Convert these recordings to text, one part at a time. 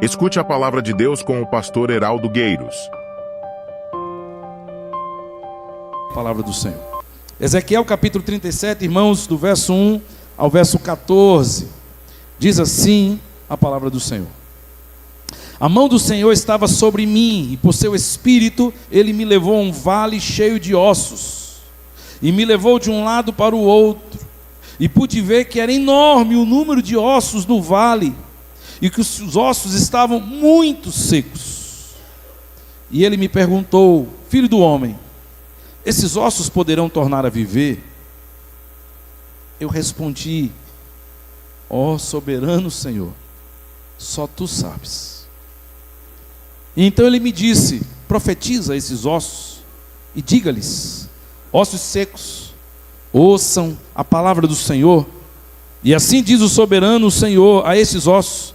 Escute a palavra de Deus com o pastor Heraldo Gueiros. Palavra do Senhor. Ezequiel capítulo 37, irmãos, do verso 1 ao verso 14. Diz assim a palavra do Senhor: A mão do Senhor estava sobre mim, e por seu espírito ele me levou a um vale cheio de ossos, e me levou de um lado para o outro, e pude ver que era enorme o número de ossos no vale, e que os ossos estavam muito secos. E ele me perguntou: Filho do homem, esses ossos poderão tornar a viver? Eu respondi: Ó soberano Senhor, só tu sabes. E então ele me disse: Profetiza esses ossos e diga-lhes: Ossos secos, ouçam a palavra do Senhor. E assim diz o soberano Senhor a esses ossos: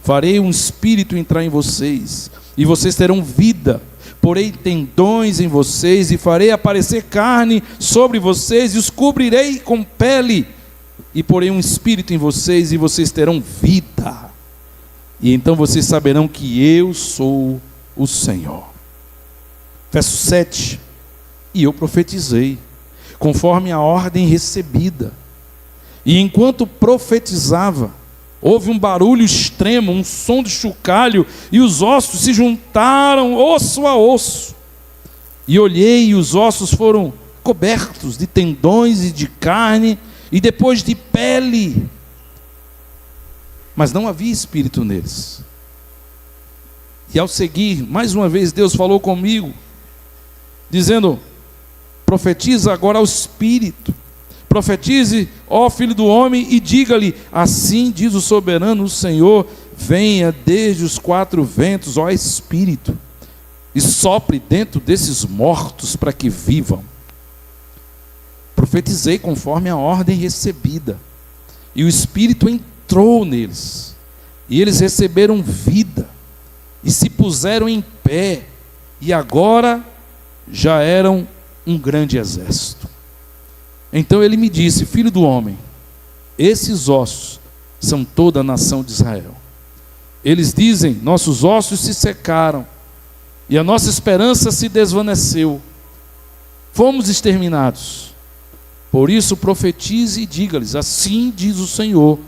Farei um espírito entrar em vocês, e vocês terão vida. Porei tendões em vocês, e farei aparecer carne sobre vocês, e os cobrirei com pele. E porei um espírito em vocês, e vocês terão vida. E então vocês saberão que eu sou o Senhor. Verso 7. E eu profetizei, conforme a ordem recebida. E enquanto profetizava, houve um barulho extremo, um som de chocalho, e os ossos se juntaram, osso a osso. E olhei, e os ossos foram cobertos de tendões e de carne, e depois de pele. Mas não havia espírito neles. E ao seguir, mais uma vez Deus falou comigo, dizendo: Profetiza agora ao espírito. Profetize, ó filho do homem, e diga-lhe: Assim diz o soberano Senhor, venha desde os quatro ventos, ó Espírito, e sopre dentro desses mortos para que vivam. Profetizei conforme a ordem recebida, e o Espírito entrou neles, e eles receberam vida, e se puseram em pé, e agora já eram um grande exército. Então ele me disse: Filho do homem, esses ossos são toda a nação de Israel. Eles dizem: nossos ossos se secaram, e a nossa esperança se desvaneceu. Fomos exterminados. Por isso profetize e diga-lhes: Assim diz o Senhor: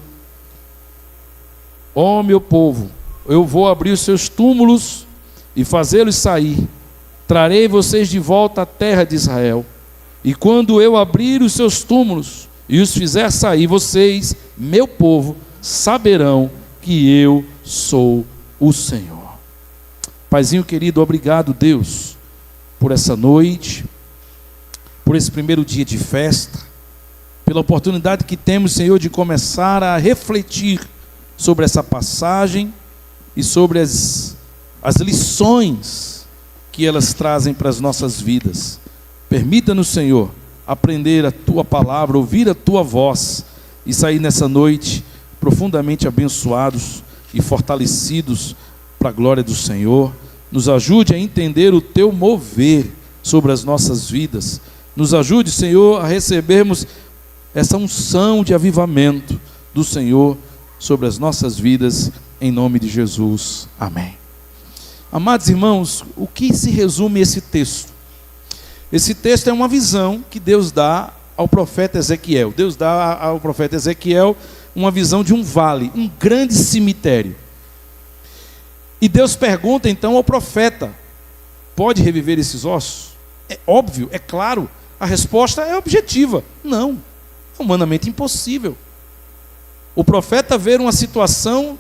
Ó meu povo, eu vou abrir os seus túmulos e fazê-los sair. Trarei vocês de volta à terra de Israel. E quando eu abrir os seus túmulos e os fizer sair, vocês, meu povo, saberão que eu sou o Senhor. Paizinho querido, obrigado, Deus, por essa noite, por esse primeiro dia de festa, pela oportunidade que temos, Senhor, de começar a refletir sobre essa passagem e sobre as lições que elas trazem para as nossas vidas. Permita-nos, Senhor, aprender a Tua palavra, ouvir a Tua voz e sair nessa noite profundamente abençoados e fortalecidos para a glória do Senhor. Nos ajude a entender o Teu mover sobre as nossas vidas. Nos ajude, Senhor, a recebermos essa unção de avivamento do Senhor sobre as nossas vidas, em nome de Jesus. Amém. Amados irmãos, o que se resume esse texto? Esse texto é uma visão que Deus dá ao profeta Ezequiel. Deus dá ao profeta Ezequiel uma visão de um vale, um grande cemitério. E Deus pergunta então ao profeta: pode reviver esses ossos? É óbvio, é claro, a resposta é objetiva: não, é humanamente impossível. O profeta vê uma situação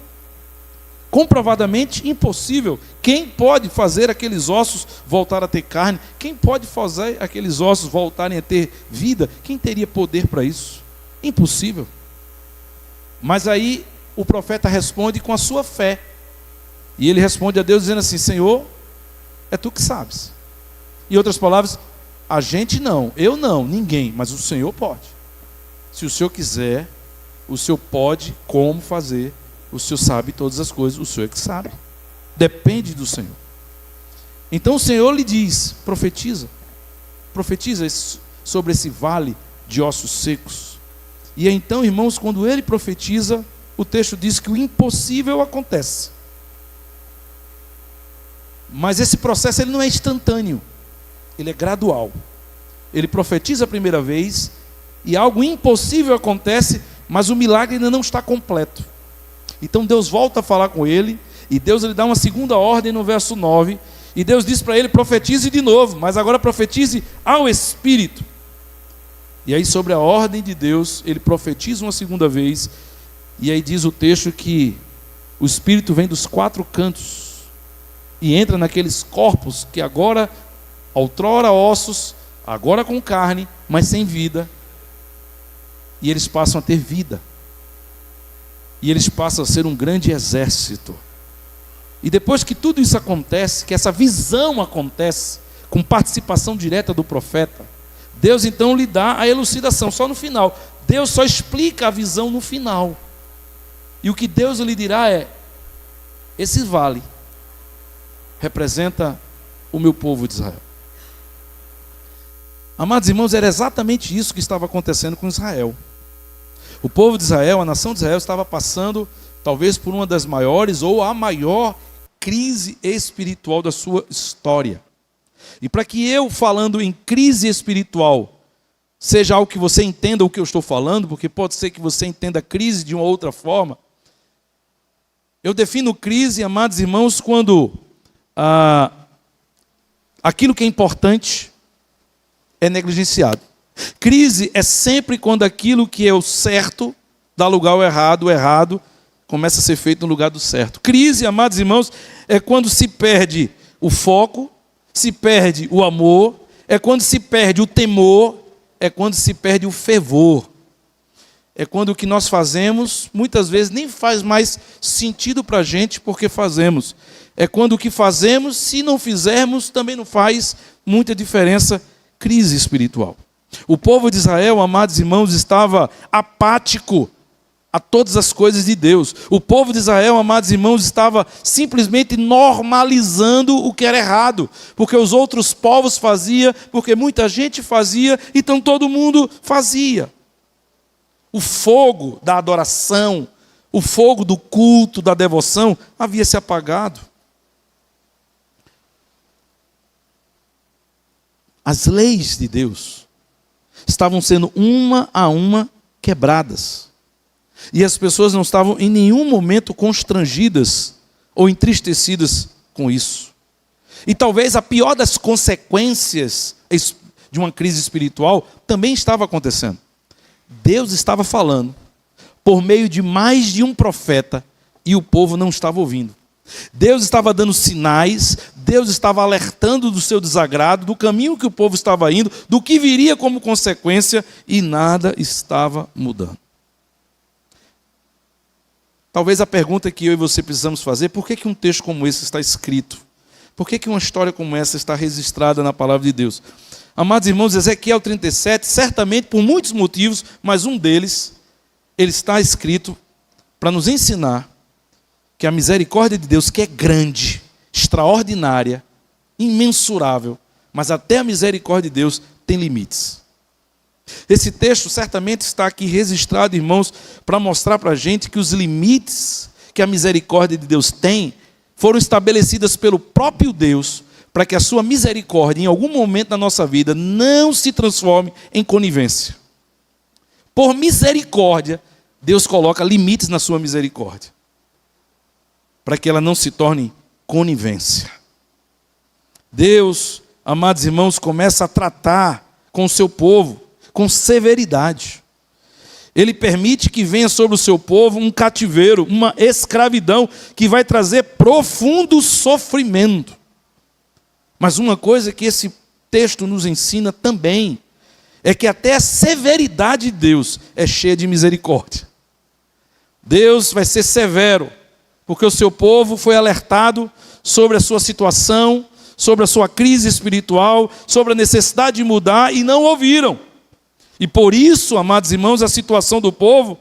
comprovadamente impossível. Quem pode fazer aqueles ossos voltar a ter carne? Quem pode fazer aqueles ossos voltarem a ter vida? Quem teria poder para isso? Impossível. Mas aí o profeta responde com a sua fé. E ele responde a Deus dizendo assim: Senhor, é tu que sabes. Em outras palavras, a gente não, eu não, ninguém, mas o Senhor pode. Se o Senhor quiser, o Senhor pode como fazer. O Senhor sabe todas as coisas, o Senhor é que sabe. Depende do Senhor. Então o Senhor lhe diz: profetiza sobre esse vale de ossos secos. E então, irmãos, quando ele profetiza, o texto diz que o impossível acontece. Mas esse processo ele não é instantâneo, ele é gradual. Ele profetiza a primeira vez e algo impossível acontece, mas o milagre ainda não está completo. Então Deus volta a falar com ele, e Deus lhe dá uma segunda ordem no verso 9, e Deus diz para ele: profetize de novo, mas agora profetize ao Espírito. E aí, sobre a ordem de Deus, ele profetiza uma segunda vez, e aí diz o texto que o Espírito vem dos quatro cantos e entra naqueles corpos que agora, outrora ossos, agora com carne, mas sem vida, e eles passam a ter vida, e eles passam a ser um grande exército. E depois que tudo isso acontece, que essa visão acontece, com participação direta do profeta, Deus então lhe dá a elucidação, só no final. Deus só explica a visão no final. E o que Deus lhe dirá é: esse vale representa o meu povo de Israel. Amados irmãos, era exatamente isso que estava acontecendo com Israel. O povo de Israel, a nação de Israel, estava passando talvez por uma das maiores ou a maior crise espiritual da sua história. E para que eu, falando em crise espiritual, seja algo que você entenda o que eu estou falando, porque pode ser que você entenda crise de uma outra forma, eu defino crise, amados irmãos, quando aquilo que é importante é negligenciado. Crise é sempre quando aquilo que é o certo dá lugar ao errado, o errado começa a ser feito no lugar do certo. Crise, amados irmãos, é quando se perde o foco, se perde o amor, é quando se perde o temor, é quando se perde o fervor. É quando o que nós fazemos, muitas vezes, nem faz mais sentido para a gente porque fazemos. É quando o que fazemos, se não fizermos, também não faz muita diferença. Crise espiritual. O povo de Israel, amados irmãos, estava apático a todas as coisas de Deus. O povo de Israel, amados irmãos, estava simplesmente normalizando o que era errado, porque os outros povos faziam, porque muita gente fazia, então todo mundo fazia. O fogo da adoração, o fogo do culto, da devoção, havia se apagado. As leis de Deus estavam sendo uma a uma quebradas. E as pessoas não estavam em nenhum momento constrangidas ou entristecidas com isso. E talvez a pior das consequências de uma crise espiritual também estava acontecendo. Deus estava falando por meio de mais de um profeta e o povo não estava ouvindo. Deus estava dando sinais, Deus estava alertando do seu desagrado, do caminho que o povo estava indo, do que viria como consequência, e nada estava mudando. Talvez a pergunta que eu e você precisamos fazer: por que um texto como esse está escrito? Por que uma história como essa está registrada na palavra de Deus? Amados irmãos, Ezequiel 37, certamente por muitos motivos, mas um deles, ele está escrito para nos ensinar que a misericórdia de Deus, que é grande, extraordinária, imensurável, mas até a misericórdia de Deus tem limites. Esse texto certamente está aqui registrado, irmãos, para mostrar para a gente que os limites que a misericórdia de Deus tem foram estabelecidas pelo próprio Deus, para que a sua misericórdia, em algum momento da nossa vida, não se transforme em conivência. Por misericórdia, Deus coloca limites na sua misericórdia, para que ela não se torne conivência. Deus, amados irmãos, começa a tratar com o seu povo com severidade. Ele permite que venha sobre o seu povo um cativeiro, uma escravidão que vai trazer profundo sofrimento. Mas uma coisa que esse texto nos ensina também é que até a severidade de Deus é cheia de misericórdia. Deus vai ser severo, porque o seu povo foi alertado sobre a sua situação, sobre a sua crise espiritual, sobre a necessidade de mudar e não ouviram. E por isso, amados irmãos, a situação do povo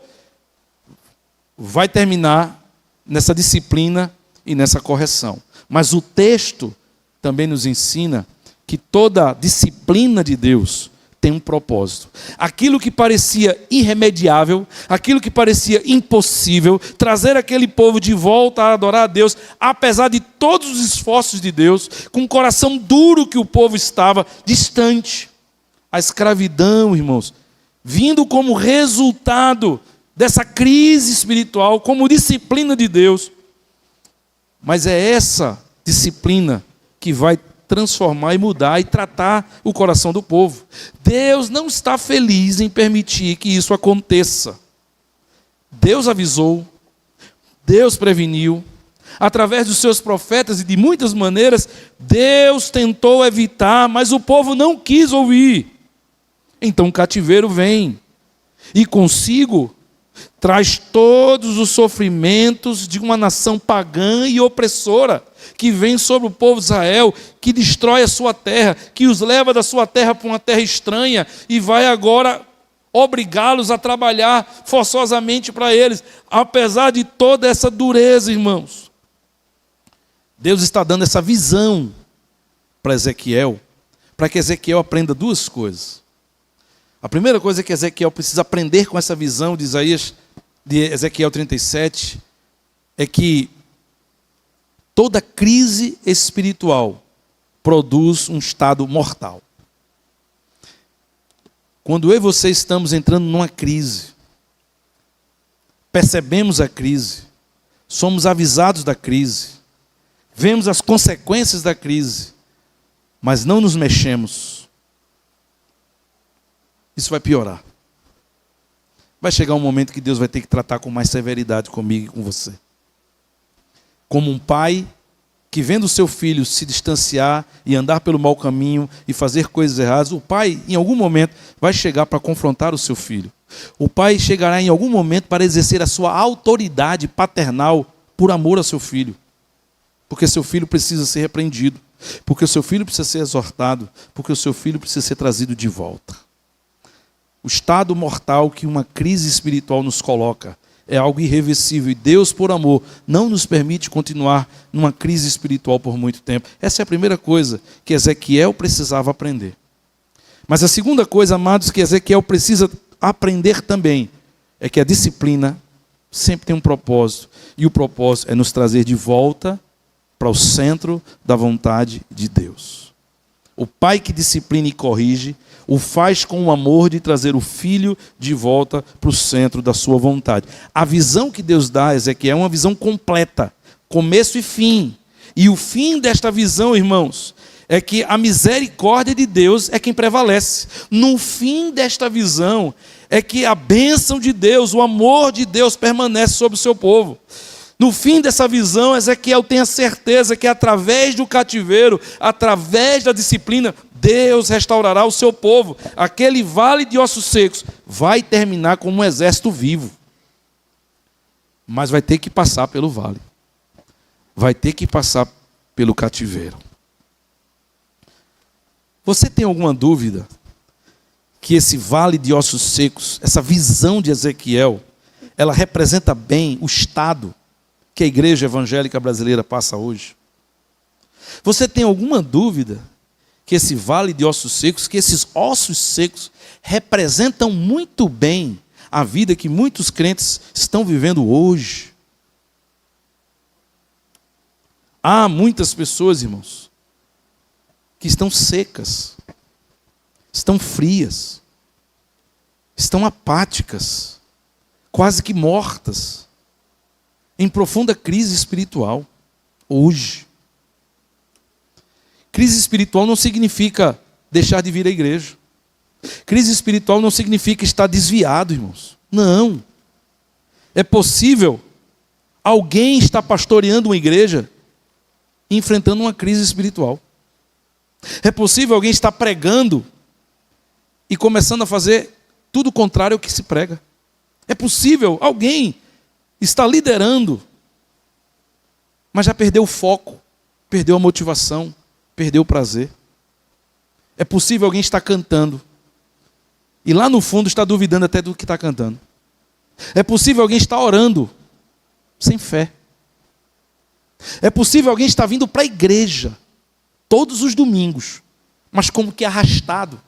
vai terminar nessa disciplina e nessa correção. Mas o texto também nos ensina que toda disciplina de Deus tem um propósito. Aquilo que parecia irremediável, aquilo que parecia impossível, trazer aquele povo de volta a adorar a Deus, apesar de todos os esforços de Deus, com o coração duro que o povo estava, distante. A escravidão, irmãos, vindo como resultado dessa crise espiritual, como disciplina de Deus. Mas é essa disciplina que vai transformar e mudar e tratar o coração do povo. Deus não está feliz em permitir que isso aconteça. Deus avisou, Deus preveniu, através dos seus profetas e de muitas maneiras, Deus tentou evitar, mas o povo não quis ouvir. Então o cativeiro vem e consigo traz todos os sofrimentos de uma nação pagã e opressora que vem sobre o povo de Israel, que destrói a sua terra, que os leva da sua terra para uma terra estranha e vai agora obrigá-los a trabalhar forçosamente para eles. Apesar de toda essa dureza, irmãos, Deus está dando essa visão para Ezequiel, para que Ezequiel aprenda duas coisas. A primeira coisa que Ezequiel precisa aprender com essa visão de Ezequiel 37 é que toda crise espiritual produz um estado mortal. Quando eu e você estamos entrando numa crise, percebemos a crise, somos avisados da crise, vemos as consequências da crise, mas não nos mexemos, isso vai piorar. Vai chegar um momento que Deus vai ter que tratar com mais severidade comigo e com você. Como um pai que, vendo o seu filho se distanciar e andar pelo mau caminho e fazer coisas erradas, o pai, em algum momento, vai chegar para confrontar o seu filho. O pai chegará em algum momento para exercer a sua autoridade paternal por amor ao seu filho. Porque seu filho precisa ser repreendido. Porque o seu filho precisa ser exortado. Porque o seu filho precisa ser trazido de volta. O estado mortal que uma crise espiritual nos coloca é algo irreversível. E Deus, por amor, não nos permite continuar numa crise espiritual por muito tempo. Essa é a primeira coisa que Ezequiel precisava aprender. Mas a segunda coisa, amados, que Ezequiel precisa aprender também, é que a disciplina sempre tem um propósito. E o propósito é nos trazer de volta para o centro da vontade de Deus. O pai que disciplina e corrige, o faz com o amor de trazer o filho de volta para o centro da sua vontade. A visão que Deus dá a Ezequiel é uma visão completa, começo e fim. E o fim desta visão, irmãos, é que a misericórdia de Deus é quem prevalece. No fim desta visão é que a bênção de Deus, o amor de Deus permanece sobre o seu povo. No fim dessa visão, Ezequiel tem a certeza que através do cativeiro, através da disciplina, Deus restaurará o seu povo. Aquele vale de ossos secos vai terminar como um exército vivo. Mas vai ter que passar pelo vale. Vai ter que passar pelo cativeiro. Você tem alguma dúvida que esse vale de ossos secos, essa visão de Ezequiel, ela representa bem o estado que a igreja evangélica brasileira passa hoje? Você tem alguma dúvida que esse vale de ossos secos, que esses ossos secos representam muito bem a vida que muitos crentes estão vivendo hoje? Há muitas pessoas, irmãos, que estão secas, estão frias, estão apáticas, quase que mortas, em profunda crise espiritual, hoje. Crise espiritual não significa deixar de vir à igreja. Crise espiritual não significa estar desviado, irmãos. Não. É possível alguém estar pastoreando uma igreja e enfrentando uma crise espiritual. É possível alguém estar pregando e começando a fazer tudo o contrário ao que se prega. É possível alguém está liderando, mas já perdeu o foco, perdeu a motivação, perdeu o prazer. É possível alguém estar cantando e lá no fundo está duvidando até do que está cantando. É possível alguém estar orando sem fé. É possível alguém estar vindo para a igreja todos os domingos, mas como que arrastado,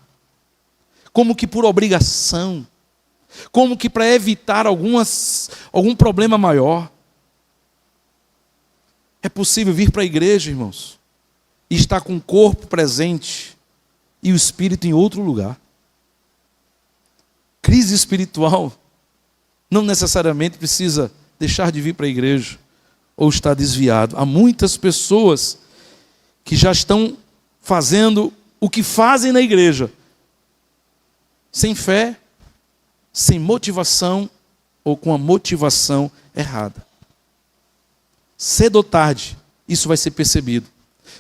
como que por obrigação, como que para evitar algum problema maior. É possível vir para a igreja, irmãos, e estar com o corpo presente e o espírito em outro lugar. Crise espiritual não necessariamente precisa deixar de vir para a igreja ou estar desviado. Há muitas pessoas que já estão fazendo o que fazem na igreja, sem fé, sem motivação ou com a motivação errada. Cedo ou tarde, isso vai ser percebido.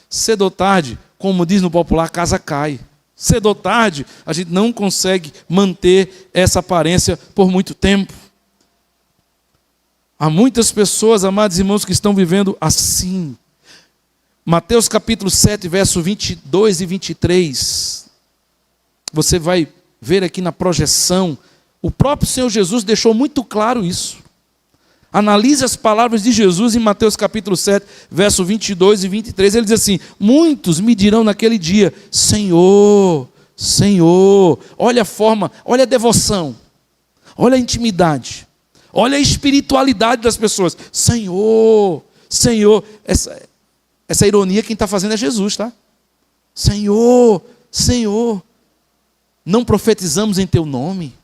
Cedo ou tarde, como diz no popular, a casa cai. Cedo ou tarde, a gente não consegue manter essa aparência por muito tempo. Há muitas pessoas, amados irmãos, que estão vivendo assim. Mateus capítulo 7, verso 22 e 23. Você vai ver aqui na projeção, o próprio Senhor Jesus deixou muito claro isso. Analise as palavras de Jesus em Mateus capítulo 7, verso 22 e 23. Ele diz assim: muitos me dirão naquele dia: Senhor, Senhor. Olha a forma, olha a devoção, olha a intimidade, olha a espiritualidade das pessoas. Senhor, Senhor. Essa ironia quem está fazendo é Jesus, tá? Senhor, Senhor. Não profetizamos em teu nome?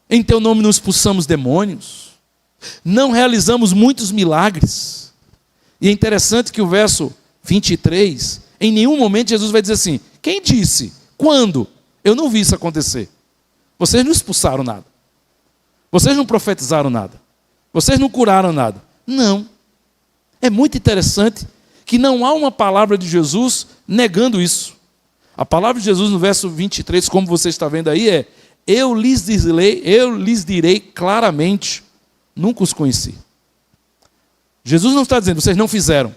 Em teu nome não expulsamos demônios? Não realizamos muitos milagres? E é interessante que o verso 23, em nenhum momento Jesus vai dizer assim: quem disse? Quando? Eu não vi isso acontecer. Vocês não expulsaram nada. Vocês não profetizaram nada. Vocês não curaram nada. Não. É muito interessante que não há uma palavra de Jesus negando isso. A palavra de Jesus no verso 23, como você está vendo aí, é: eu lhes direi claramente, nunca os conheci. Jesus não está dizendo, vocês não fizeram.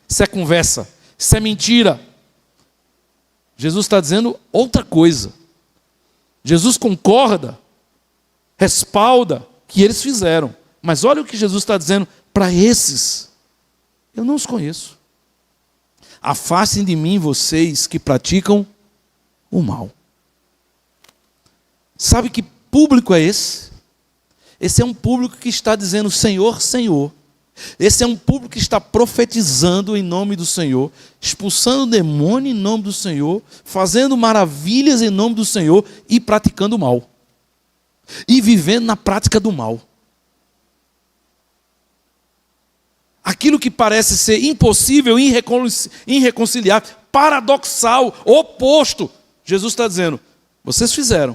Isso é conversa, isso é mentira. Jesus está dizendo outra coisa. Jesus concorda, respalda que eles fizeram. Mas olha o que Jesus está dizendo para esses: eu não os conheço. Afastem de mim vocês que praticam o mal. Sabe que público é esse? Esse é um público que está dizendo Senhor, Senhor. Esse é um público que está profetizando em nome do Senhor, expulsando demônio em nome do Senhor, fazendo maravilhas em nome do Senhor e praticando o mal. E vivendo na prática do mal. Aquilo que parece ser impossível, irreconciliável, paradoxal, oposto. Jesus está dizendo, vocês fizeram,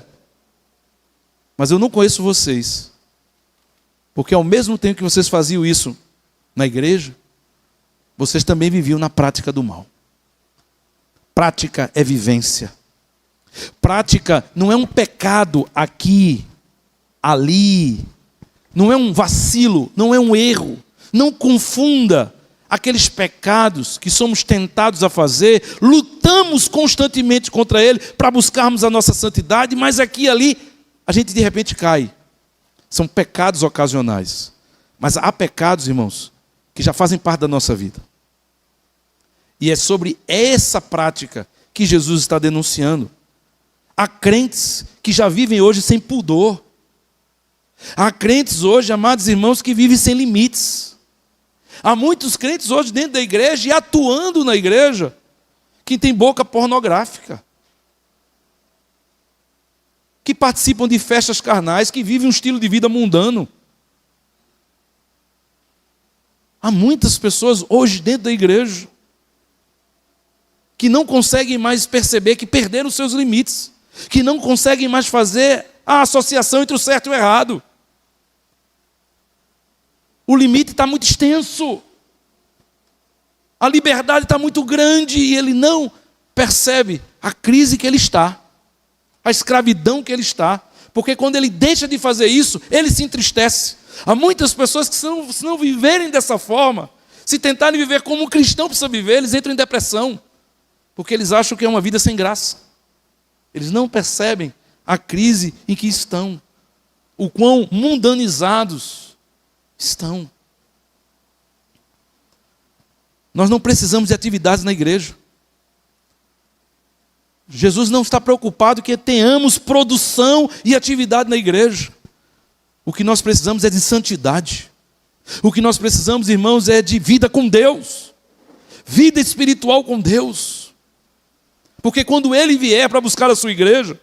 mas eu não conheço vocês. Porque ao mesmo tempo que vocês faziam isso na igreja, vocês também viviam na prática do mal. Prática é vivência. Prática não é um pecado aqui, ali. Não é um vacilo, não é um erro. Não confunda aqueles pecados que somos tentados a fazer, lutamos constantemente contra ele para buscarmos a nossa santidade, mas aqui e ali a gente de repente cai. São pecados ocasionais. Mas há pecados, irmãos, que já fazem parte da nossa vida. E é sobre essa prática que Jesus está denunciando. Há crentes que já vivem hoje sem pudor. Há crentes hoje, amados irmãos, que vivem sem limites. Há muitos crentes hoje dentro da igreja e atuando na igreja que tem boca pornográfica, que participam de festas carnais, que vivem um estilo de vida mundano. Há muitas pessoas hoje dentro da igreja que não conseguem mais perceber que perderam os seus limites, que não conseguem mais fazer a associação entre o certo e o errado. O limite está muito extenso. A liberdade está muito grande e ele não percebe a crise que ele está, a escravidão que ele está. Porque quando ele deixa de fazer isso, ele se entristece. Há muitas pessoas que se não viverem dessa forma, se tentarem viver como um cristão precisa viver, eles entram em depressão. Porque eles acham que é uma vida sem graça. Eles não percebem a crise em que estão. O quão mundanizados estão. Nós não precisamos de atividades na igreja. Jesus não está preocupado que tenhamos produção e atividade na igreja. O que nós precisamos é de santidade. O que nós precisamos, irmãos, é de vida com Deus. Vida espiritual com Deus. Porque quando Ele vier para buscar a sua igreja,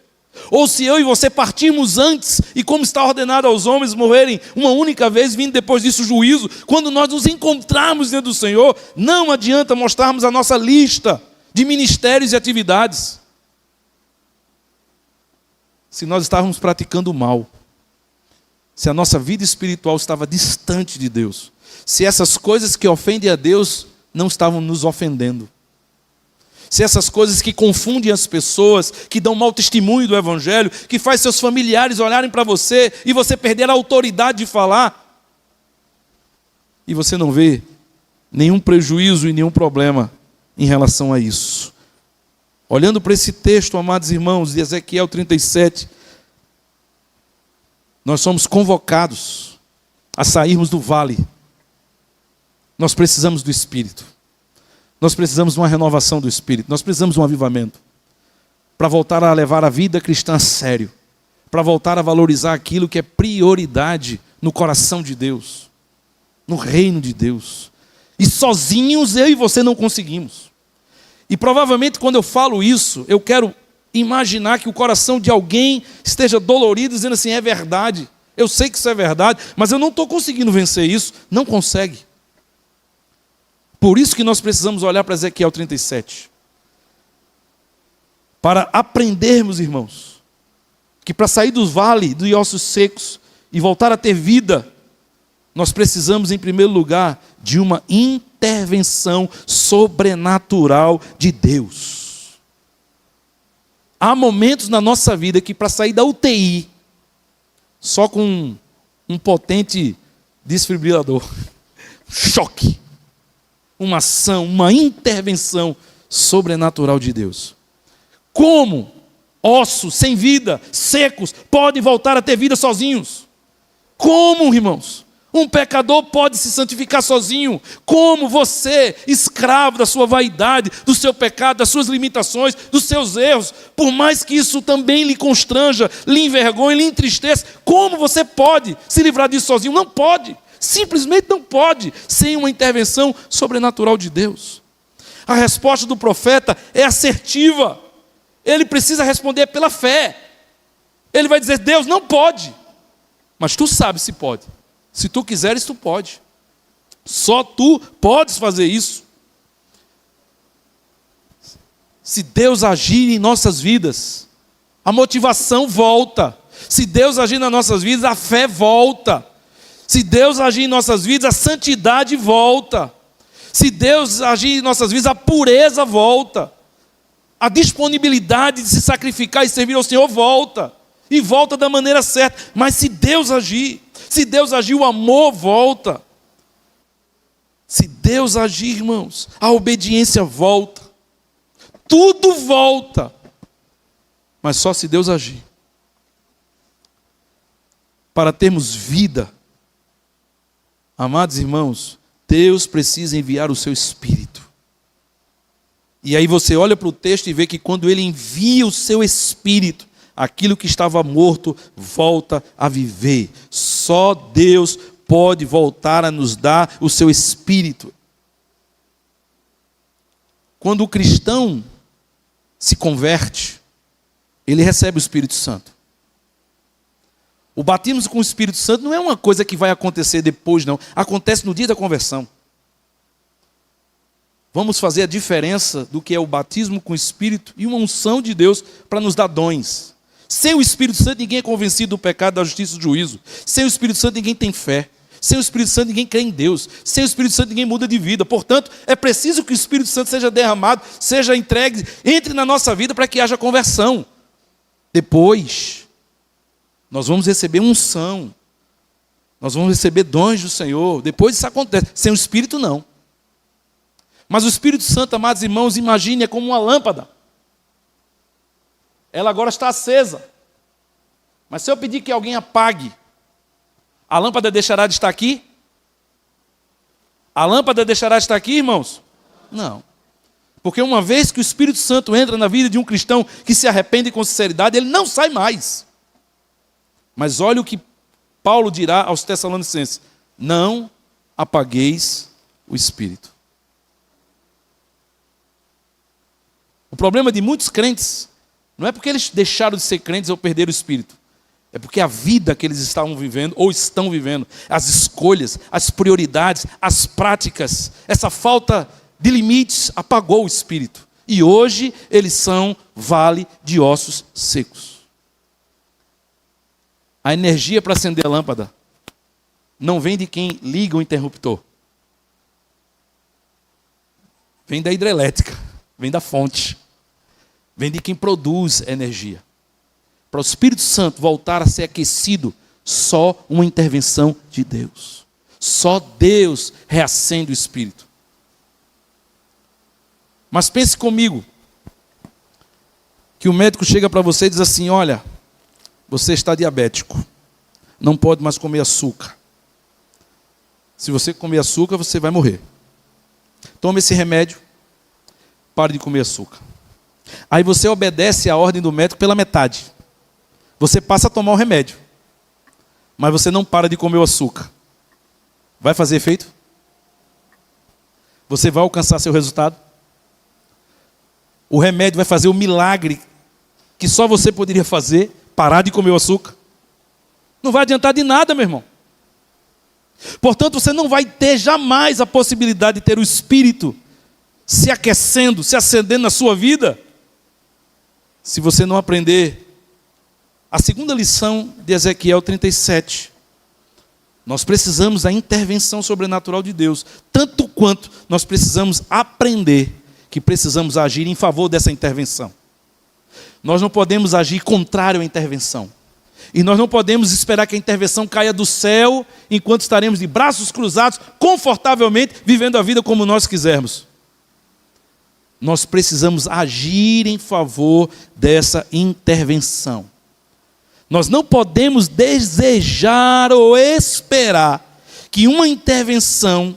ou se eu e você partirmos antes, e como está ordenado aos homens morrerem uma única vez, vindo depois disso o juízo, quando nós nos encontrarmos diante do Senhor, não adianta mostrarmos a nossa lista de ministérios e atividades, se nós estávamos praticando o mal, se a nossa vida espiritual estava distante de Deus, se essas coisas que ofendem a Deus não estavam nos ofendendo, se essas coisas que confundem as pessoas, que dão mau testemunho do Evangelho, que faz seus familiares olharem para você e você perder a autoridade de falar, e você não vê nenhum prejuízo e nenhum problema em relação a isso. Olhando para esse texto, amados irmãos, de Ezequiel 37, nós somos convocados a sairmos do vale. Nós precisamos do Espírito. Nós precisamos de uma renovação do Espírito. Nós precisamos de um avivamento. Para voltar a levar a vida cristã a sério. Para voltar a valorizar aquilo que é prioridade no coração de Deus. No reino de Deus. E sozinhos eu e você não conseguimos. E provavelmente quando eu falo isso, eu quero imaginar que o coração de alguém esteja dolorido, dizendo assim, é verdade. Eu sei que isso é verdade, mas eu não estou conseguindo vencer isso. Não consegue. Por isso que nós precisamos olhar para Ezequiel 37. Para aprendermos, irmãos, que para sair do vale dos ossos secos e voltar a ter vida, nós precisamos, em primeiro lugar, de uma intervenção sobrenatural de Deus. Há momentos na nossa vida que para sair da UTI, só com um potente desfibrilador, choque, uma ação, uma intervenção sobrenatural de Deus. Como ossos sem vida, secos, podem voltar a ter vida sozinhos? Como, irmãos? Um pecador pode se santificar sozinho? Como você, escravo da sua vaidade, do seu pecado, das suas limitações, dos seus erros, por mais que isso também lhe constranja, lhe envergonhe, lhe entristeça, como você pode se livrar disso sozinho? Não pode. Simplesmente não pode, sem uma intervenção sobrenatural de Deus. A resposta do profeta é assertiva. Ele precisa responder pela fé. Ele vai dizer, Deus não pode. Mas tu sabes se pode. Se tu quiseres, tu pode. Só tu podes fazer isso. Se Deus agir em nossas vidas, a motivação volta. Se Deus agir nas nossas vidas, a fé volta. Se Deus agir em nossas vidas, a santidade volta. Se Deus agir em nossas vidas, a pureza volta. A disponibilidade de se sacrificar e servir ao Senhor volta. E volta da maneira certa. Mas se Deus agir, o amor volta. Se Deus agir, irmãos, a obediência volta. Tudo volta. Mas só se Deus agir. Para termos vida, amados irmãos, Deus precisa enviar o seu Espírito. E aí você olha para o texto e vê que quando Ele envia o seu Espírito, aquilo que estava morto volta a viver. Só Deus pode voltar a nos dar o seu Espírito. Quando o cristão se converte, ele recebe o Espírito Santo. O batismo com o Espírito Santo não é uma coisa que vai acontecer depois, não. Acontece no dia da conversão. Vamos fazer a diferença do que é o batismo com o Espírito e uma unção de Deus para nos dar dons. Sem o Espírito Santo ninguém é convencido do pecado, da justiça e do juízo. Sem o Espírito Santo ninguém tem fé. Sem o Espírito Santo ninguém crê em Deus. Sem o Espírito Santo ninguém muda de vida. Portanto, é preciso que o Espírito Santo seja derramado, seja entregue, entre na nossa vida para que haja conversão. Depois, nós vamos receber unção. Nós vamos receber dons do Senhor. Depois isso acontece. Sem o Espírito, não. Mas o Espírito Santo, amados irmãos, imagine, é como uma lâmpada. Ela agora está acesa. Mas se eu pedir que alguém apague, a lâmpada deixará de estar aqui? A lâmpada deixará de estar aqui, irmãos? Não. Porque uma vez que o Espírito Santo entra na vida de um cristão que se arrepende com sinceridade, ele não sai mais. Mas olha o que Paulo dirá aos Tessalonicenses: não apagueis o Espírito. O problema de muitos crentes não é porque eles deixaram de ser crentes ou perderam o Espírito. É porque a vida que eles estavam vivendo ou estão vivendo, as escolhas, as prioridades, as práticas, essa falta de limites apagou o Espírito. E hoje eles são vale de ossos secos. A energia para acender a lâmpada não vem de quem liga o interruptor. Vem da hidrelétrica, vem da fonte. Vem de quem produz energia. Para o Espírito Santo voltar a ser aquecido, só uma intervenção de Deus. Só Deus reacende o Espírito. Mas pense comigo, que o médico chega para você e diz assim: olha, você está diabético, não pode mais comer açúcar. Se você comer açúcar, você vai morrer. Tome esse remédio, pare de comer açúcar. Aí você obedece à ordem do médico pela metade. Você passa a tomar o remédio, mas você não para de comer o açúcar. Vai fazer efeito? Você vai alcançar seu resultado? O remédio vai fazer o milagre que só você poderia fazer, parar de comer o açúcar? Não vai adiantar de nada, meu irmão. Portanto, você não vai ter jamais a possibilidade de ter o Espírito se aquecendo, se acendendo na sua vida, se você não aprender a segunda lição de Ezequiel 37. Nós precisamos da intervenção sobrenatural de Deus, tanto quanto nós precisamos aprender que precisamos agir em favor dessa intervenção. Nós não podemos agir contrário à intervenção. E nós não podemos esperar que a intervenção caia do céu enquanto estaremos de braços cruzados, confortavelmente, vivendo a vida como nós quisermos. Nós precisamos agir em favor dessa intervenção. Nós não podemos desejar ou esperar que uma intervenção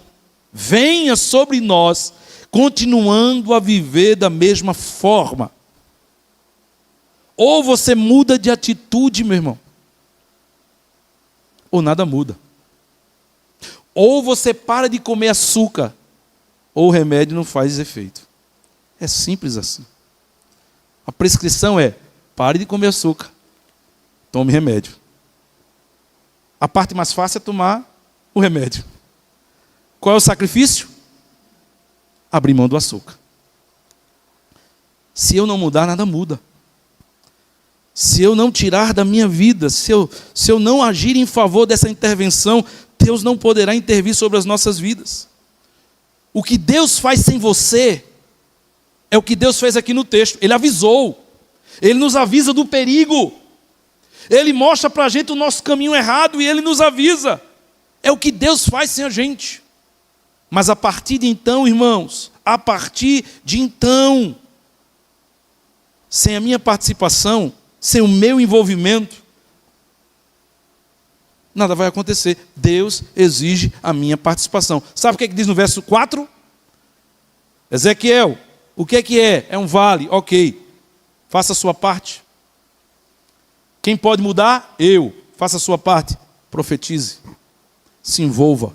venha sobre nós, continuando a viver da mesma forma. Ou você muda de atitude, meu irmão, ou nada muda. Ou você para de comer açúcar, ou o remédio não faz efeito. É simples assim. A prescrição é: pare de comer açúcar, tome remédio. A parte mais fácil é tomar o remédio. Qual é o sacrifício? Abrir mão do açúcar. Se eu não mudar, nada muda. Se eu não tirar da minha vida, se eu não agir em favor dessa intervenção, Deus não poderá intervir sobre as nossas vidas. O que Deus faz sem você é o que Deus fez aqui no texto. Ele avisou. Ele nos avisa do perigo. Ele mostra para a gente o nosso caminho errado e Ele nos avisa. É o que Deus faz sem a gente. Mas a partir de então, irmãos, a partir de então, sem a minha participação, sem o meu envolvimento, nada vai acontecer. Deus exige a minha participação. Sabe o que diz no verso 4? Ezequiel, o que é? É um vale, ok. Faça a sua parte. Quem pode mudar? Eu. Faça a sua parte. Profetize. Se envolva.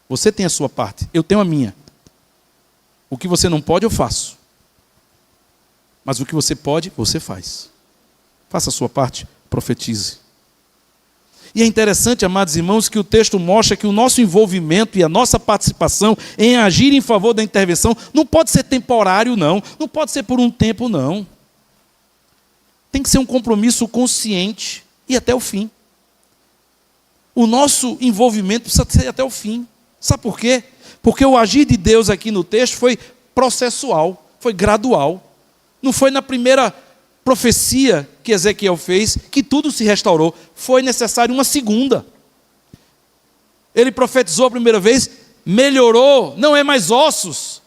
Você tem a sua parte, eu tenho a minha. O que você não pode, eu faço. Mas o que você pode, você faz. Faça a sua parte, profetize. E é interessante, amados irmãos, que o texto mostra que o nosso envolvimento e a nossa participação em agir em favor da intervenção não pode ser temporário, não. Não pode ser por um tempo, não. Tem que ser um compromisso consciente e até o fim. O nosso envolvimento precisa ser até o fim. Sabe por quê? Porque o agir de Deus aqui no texto foi processual, foi gradual. Não foi na primeira profecia que Ezequiel fez que tudo se restaurou. Foi necessário uma segunda. Ele profetizou a primeira vez, melhorou, não é mais ossos.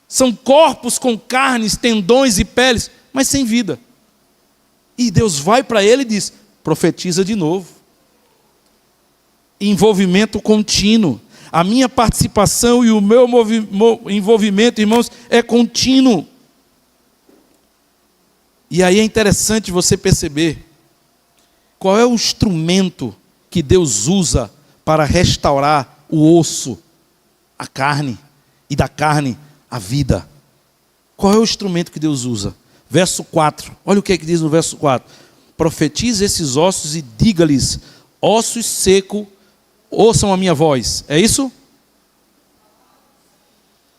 São corpos com carnes, tendões e peles, mas sem vida. E Deus vai para ele e diz: profetiza de novo. Envolvimento contínuo. A minha participação e o meu envolvimento, irmãos, é contínuo. E aí é interessante você perceber qual é o instrumento que Deus usa para restaurar o osso, a carne, e da carne a vida. Qual é o instrumento que Deus usa? Verso 4, olha o que é que diz no verso 4. Profetize esses ossos e diga-lhes: ossos secos, ouçam a minha voz. É isso?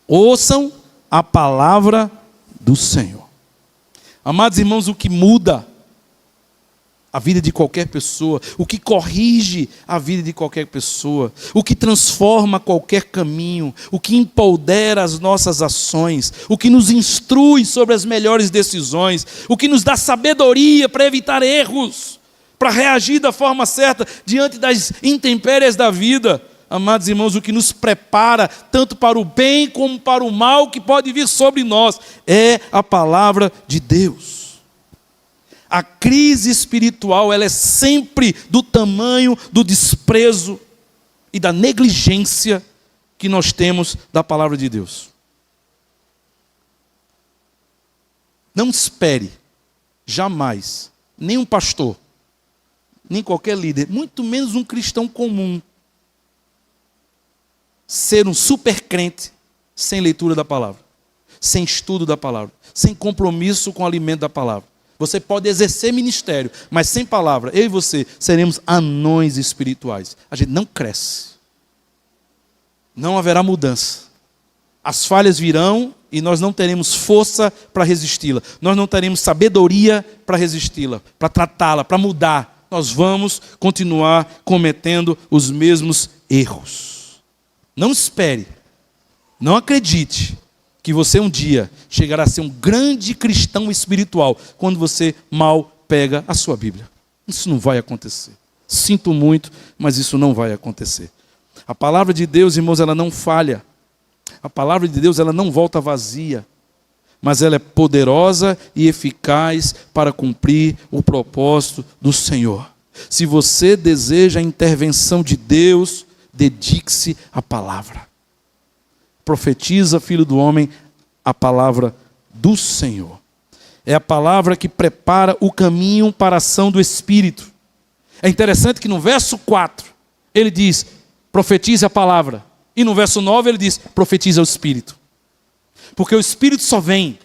Ouçam a palavra do Senhor. Amados irmãos, o que muda a vida de qualquer pessoa, o que corrige a vida de qualquer pessoa, o que transforma qualquer caminho, o que empodera as nossas ações, o que nos instrui sobre as melhores decisões, o que nos dá sabedoria para evitar erros, para reagir da forma certa diante das intempéries da vida. Amados irmãos, o que nos prepara tanto para o bem como para o mal que pode vir sobre nós é a palavra de Deus. A crise espiritual, ela é sempre do tamanho do desprezo e da negligência que nós temos da palavra de Deus. Não espere jamais nem um pastor, nem qualquer líder, muito menos um cristão comum, ser um super crente sem leitura da palavra, sem estudo da palavra, sem compromisso com o alimento da palavra. Você pode exercer ministério, mas sem palavra, eu e você seremos anões espirituais. A gente não cresce. Não haverá mudança. As falhas virão e nós não teremos força para resisti-la. Nós não teremos sabedoria para resisti-la, para tratá-la, para mudar. Nós vamos continuar cometendo os mesmos erros. Não espere, não acredite que você um dia chegará a ser um grande cristão espiritual quando você mal pega a sua Bíblia. Isso não vai acontecer. Sinto muito, mas isso não vai acontecer. A palavra de Deus, irmãos, ela não falha. A palavra de Deus, ela não volta vazia, mas ela é poderosa e eficaz para cumprir o propósito do Senhor. Se você deseja a intervenção de Deus, dedique-se à palavra. Profetiza, filho do homem, a palavra do Senhor. É a palavra que prepara o caminho para a ação do Espírito. É interessante que no verso 4, ele diz, profetize a palavra. E no verso 9 ele diz, profetize ao Espírito. Porque o Espírito só vem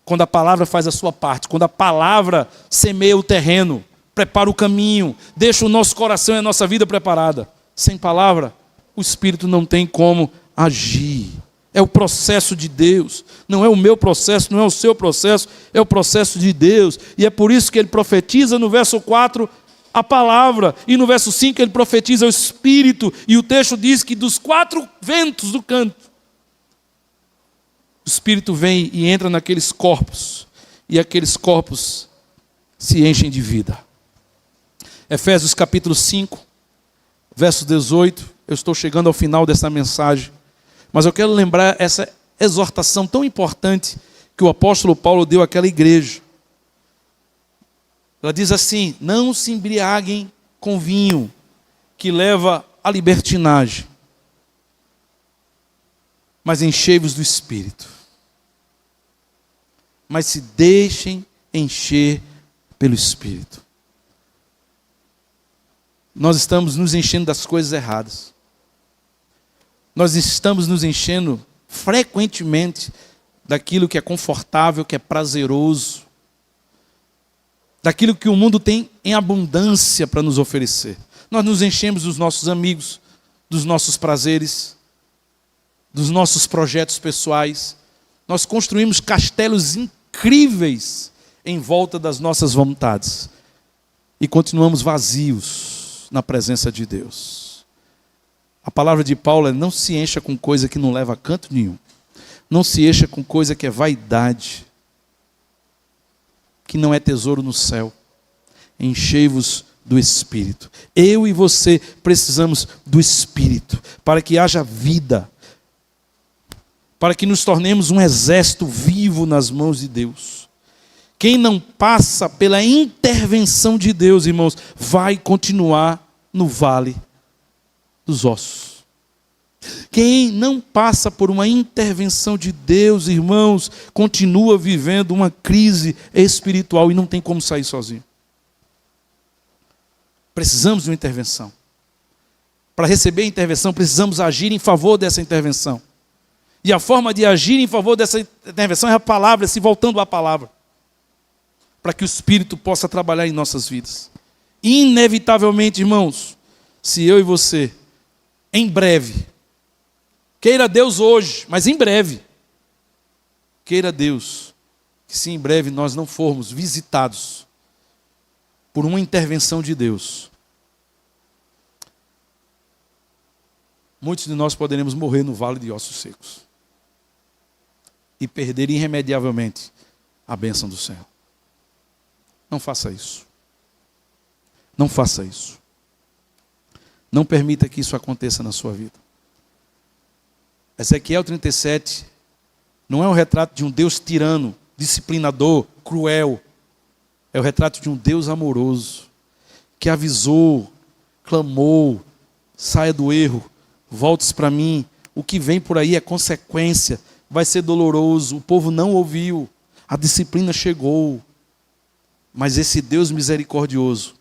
quando a palavra faz a sua parte, quando a palavra semeia o terreno, prepara o caminho, deixa o nosso coração e a nossa vida preparada. Sem palavra, o Espírito não tem como agir. É o processo de Deus. Não é o meu processo, não é o seu processo, é o processo de Deus. E é por isso que ele profetiza no verso 4 a palavra. E no verso 5 ele profetiza o Espírito. E o texto diz que dos 4 ventos do canto, o Espírito vem e entra naqueles corpos. E aqueles corpos se enchem de vida. Efésios capítulo 5, verso 18. Eu estou chegando ao final dessa mensagem. Mas eu quero lembrar essa exortação tão importante que o apóstolo Paulo deu àquela igreja. Ela diz assim, não se embriaguem com vinho, que leva à libertinagem, mas enchei-vos do Espírito. Mas se deixem encher pelo Espírito. Nós estamos nos enchendo das coisas erradas. Nós estamos nos enchendo frequentemente daquilo que é confortável, que é prazeroso, daquilo que o mundo tem em abundância para nos oferecer. Nós nos enchemos dos nossos amigos, dos nossos prazeres, dos nossos projetos pessoais. Nós construímos castelos incríveis em volta das nossas vontades e continuamos vazios na presença de Deus. A palavra de Paulo é: não se encha com coisa que não leva a canto nenhum. Não se encha com coisa que é vaidade, que não é tesouro no céu. Enchei-vos do Espírito. Eu e você precisamos do Espírito para que haja vida, para que nos tornemos um exército vivo nas mãos de Deus. Quem não passa pela intervenção de Deus, irmãos, vai continuar no vale dos ossos. Quem não passa por uma intervenção de Deus, irmãos, continua vivendo uma crise espiritual e não tem como sair sozinho. Precisamos de uma intervenção. Para receber a intervenção, precisamos agir em favor dessa intervenção. E a forma de agir em favor dessa intervenção é a palavra, se voltando à palavra. Para que o Espírito possa trabalhar em nossas vidas. Inevitavelmente, irmãos, se eu e você, em breve, queira Deus hoje, mas em breve, queira Deus, que se em breve nós não formos visitados por uma intervenção de Deus, muitos de nós poderemos morrer no vale de ossos secos e perder irremediavelmente a bênção do Senhor. Não faça isso. Não faça isso. Não permita que isso aconteça na sua vida. Ezequiel 37 não é um retrato de um Deus tirano, disciplinador, cruel. É o retrato de um Deus amoroso, que avisou, clamou, saia do erro, volte-se para mim. O que vem por aí é consequência, vai ser doloroso. O povo não ouviu, a disciplina chegou. Mas esse Deus misericordioso,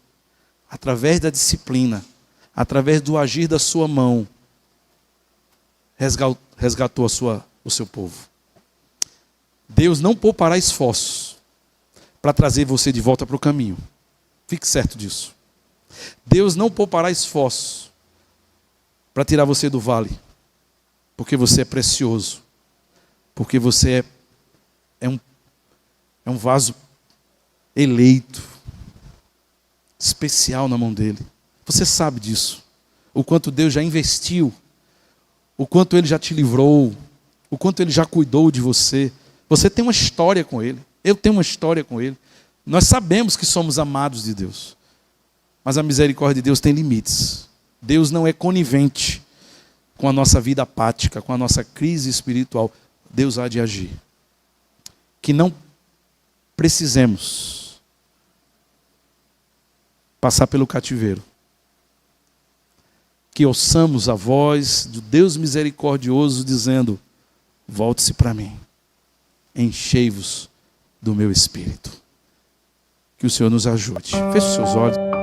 através da disciplina, através do agir da sua mão, resgatou o seu povo. Deus não poupará esforços para trazer você de volta para o caminho. Fique certo disso. Deus não poupará esforços para tirar você do vale, porque você é precioso, porque você é um vaso eleito, especial na mão dele. Você sabe disso. O quanto Deus já investiu, o quanto ele já te livrou, o quanto ele já cuidou de você. Você tem uma história com ele. Eu tenho uma história com ele. Nós sabemos que somos amados de Deus. Mas a misericórdia de Deus tem limites. Deus não é conivente com a nossa vida apática, com a nossa crise espiritual. Deus há de agir. Que não precisemos passar pelo cativeiro. Que ouçamos a voz do Deus misericordioso dizendo: volte-se para mim, enchei-vos do meu Espírito. Que o Senhor nos ajude. Feche os seus olhos.